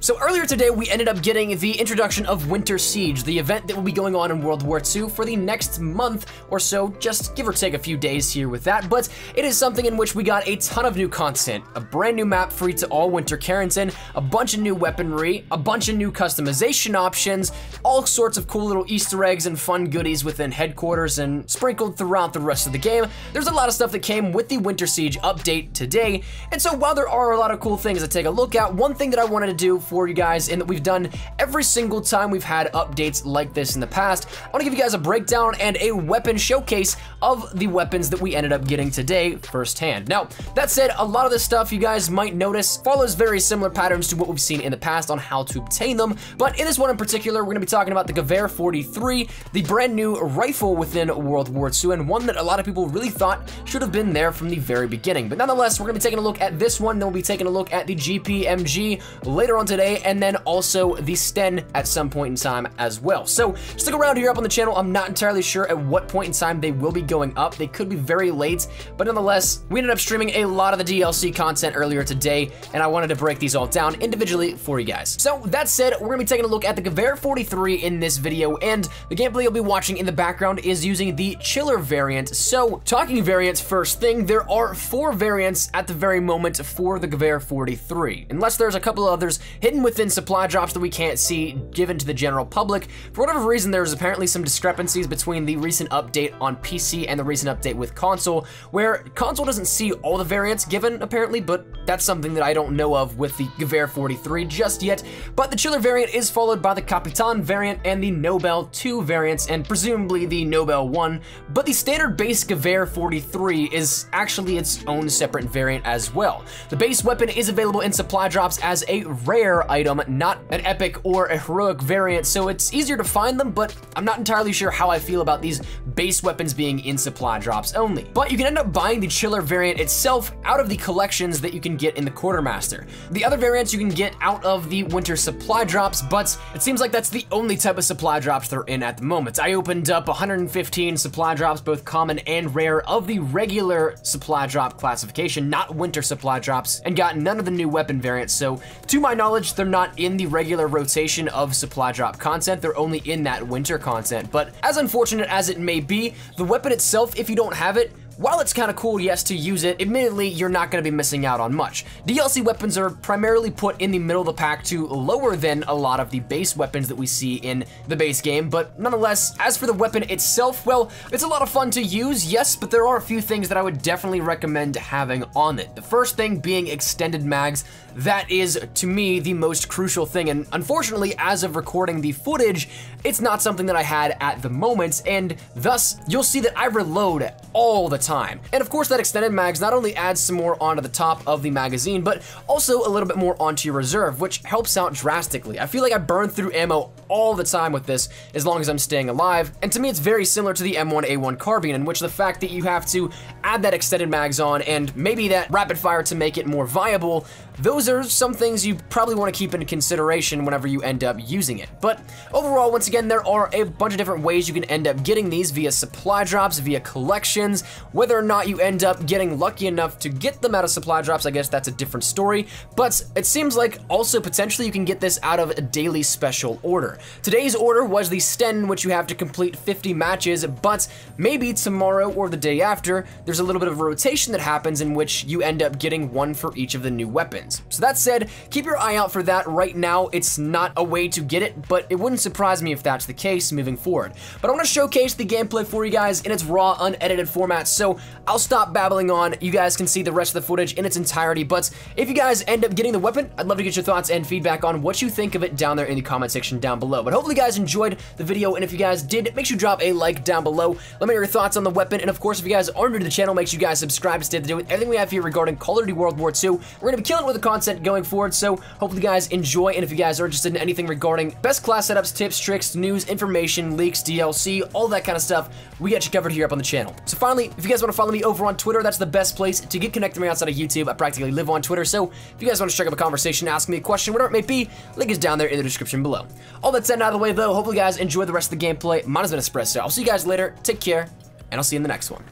So earlier today, we ended up getting the introduction of Winter Siege, the event that will be going on in World War II for the next month or so, just give or take a few days here with that, but it is something in which we got a ton of new content, a brand new map free to all Winter Carrington, a bunch of new weaponry, a bunch of new customization options, all sorts of cool little Easter eggs and fun goodies within headquarters and sprinkled throughout the rest of the game. There's a lot of stuff that came with the Winter Siege update today, and so while there are a lot of cool things to take a look at, one thing that I wanted to do for you guys, and that we've done every single time we've had updates like this in the past, I want to give you guys a breakdown and a weapon showcase of the weapons that we ended up getting today firsthand. Now, that said, a lot of this stuff you guys might notice follows very similar patterns to what we've seen in the past on how to obtain them, but in this one in particular, we're going to be talking about the Gewehr 43, the brand new rifle within World War II, and one that a lot of people really thought should have been there from the very beginning. But nonetheless, we're going to be taking a look at this one, then we'll be taking a look at the GPMG later on today, and then also the Sten at some point in time as well. So stick around here up on the channel. I'm not entirely sure at what point in time they will be going up. They could be very late, but nonetheless, we ended up streaming a lot of the DLC content earlier today, and I wanted to break these all down individually for you guys. So that said, we're gonna be taking a look at the Gewehr 43 in this video, and the gameplay you'll be watching in the background is using the chiller variant. So talking variants first thing, there are 4 variants at the very moment for the Gewehr 43, unless there's a couple of others hidden within supply drops that we can't see given to the general public. For whatever reason, there's apparently some discrepancies between the recent update on PC and the recent update with console, where console doesn't see all the variants given apparently, but that's something that I don't know of with the Gewehr 43 just yet. But the chiller variant is followed by the Kapitan variant and the Nobel 2 variants, and presumably the Nobel 1, but the standard base Gewehr 43 is actually its own separate variant as well. The base weapon is available in supply drops as a rare item, not an epic or a heroic variant, so it's easier to find them, but I'm not entirely sure how I feel about these base weapons being in supply drops only. But you can end up buying the chiller variant itself out of the collections that you can get in the Quartermaster. The other variants you can get out of the winter supply drops, but it seems like that's the only type of supply drops they're in at the moment. I opened up 115 supply drops, both common and rare, of the regular supply drop classification, not winter supply drops, and got none of the new weapon variants, so to my knowledge, they're not in the regular rotation of supply drop content, they're only in that winter content. But as unfortunate as it may be, the weapon itself, if you don't have it, while it's kind of cool, yes, to use it, admittedly, you're not going to be missing out on much. DLC weapons are primarily put in the middle of the pack to lower than a lot of the base weapons that we see in the base game, but nonetheless, as for the weapon itself, well, it's a lot of fun to use, yes, but there are a few things that I would definitely recommend having on it. The first thing being extended mags. That is, to me, the most crucial thing, and unfortunately, as of recording the footage, it's not something that I had at the moment, and thus, you'll see that I reload all the time. And of course, that extended mags not only adds some more onto the top of the magazine, but also a little bit more onto your reserve, which helps out drastically. I feel like I burn through ammo all the time with this, as long as I'm staying alive, and to me, it's very similar to the M1A1 carbine, in which the fact that you have to add that extended mags on, and maybe that rapid fire to make it more viable, those are some things you probably want to keep into consideration whenever you end up using it. But overall, once again, there are a bunch of different ways you can end up getting these via supply drops, via collections. Whether or not you end up getting lucky enough to get them out of supply drops, I guess that's a different story. But it seems like also potentially you can get this out of a daily special order. Today's order was the Sten, which you have to complete 50 matches, but maybe tomorrow or the day after, there's a little bit of a rotation that happens in which you end up getting one for each of the new weapons. So that said, keep your eye out for that. Right now, it's not a way to get it, but it wouldn't surprise me if that's the case moving forward. But I want to showcase the gameplay for you guys in its raw, unedited format, so I'll stop babbling on. You guys can see the rest of the footage in its entirety, but if you guys end up getting the weapon, I'd love to get your thoughts and feedback on what you think of it down there in the comment section down below. But hopefully you guys enjoyed the video, and if you guys did, make sure you drop a like down below. Let me know your thoughts on the weapon, and of course, if you guys are new to the channel, make sure you guys subscribe to stay up to date with everything we have here regarding Call of Duty World War II. We're going to be killing it with the content going forward, so hopefully you guys enjoy, and if you guys are interested in anything regarding best class setups, tips, tricks, news, information, leaks, DLC, all that kind of stuff, we got you covered here up on the channel. So finally, if you guys want to follow me over on Twitter, that's the best place to get connected with me outside of YouTube. I practically live on Twitter, so if you guys want to strike up a conversation, ask me a question, whatever it may be, link is down there in the description below. All that said out of the way though, hopefully you guys enjoy the rest of the gameplay. Mine has been Espresso. I'll see you guys later, take care, and I'll see you in the next one.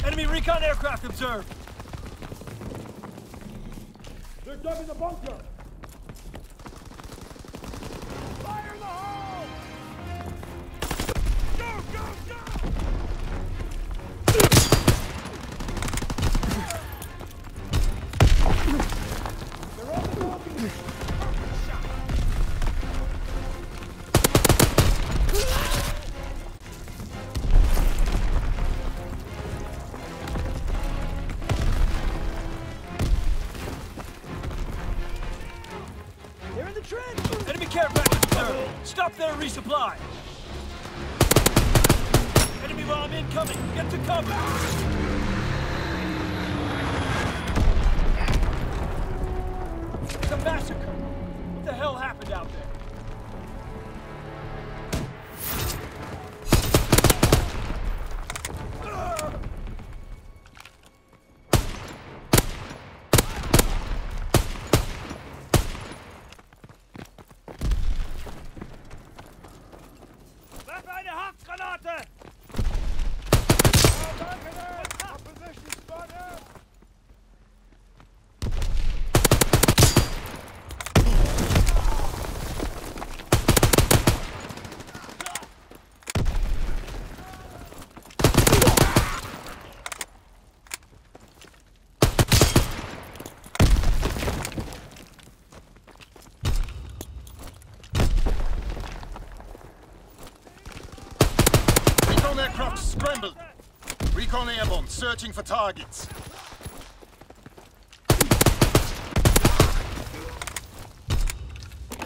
Enemy recon aircraft observed. They're dug in the bunker! Fire in the hole! Go, go, go! They're on the balcony! They're in the trench! Enemy care package observed. Stop there and resupply. Enemy bomb incoming. Get to cover. It's a massacre. What the hell happened out there? Werf eine Haftgranate! Opposition spotted! Recon aircraft scrambled. Recon airborne, searching for targets.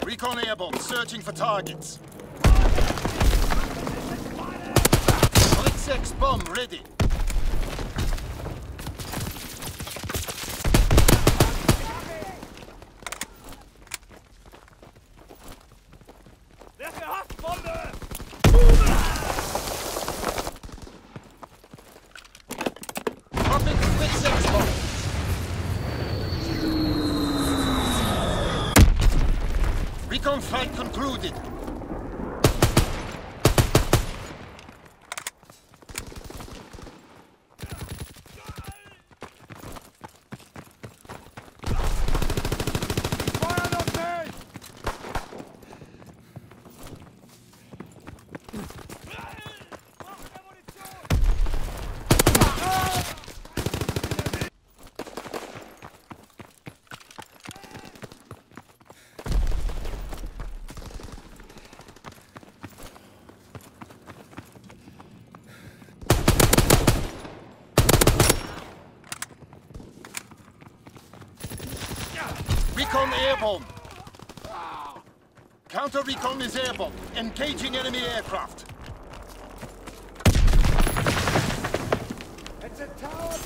Recon airborne, searching for targets. Blitz X bomb ready. Werfe Haftbombe! Dropping Blitz X bomb. Recon flight concluded. Feuer noch nicht! Recon airborne. Counter recon is airborne. Engaging enemy aircraft. It's a tower!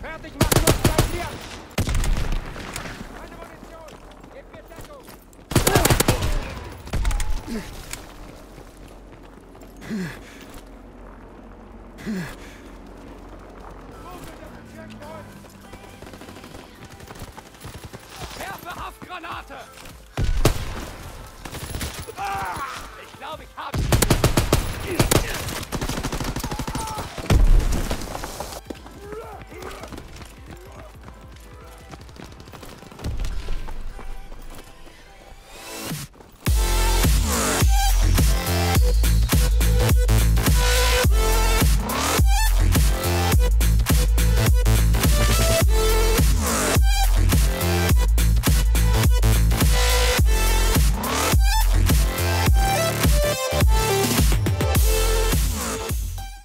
Fertig machen und bleib hier! Meine Munition! Gebt mir Deckung! Werfe Haftgranate! Ich glaube, ich habe sie.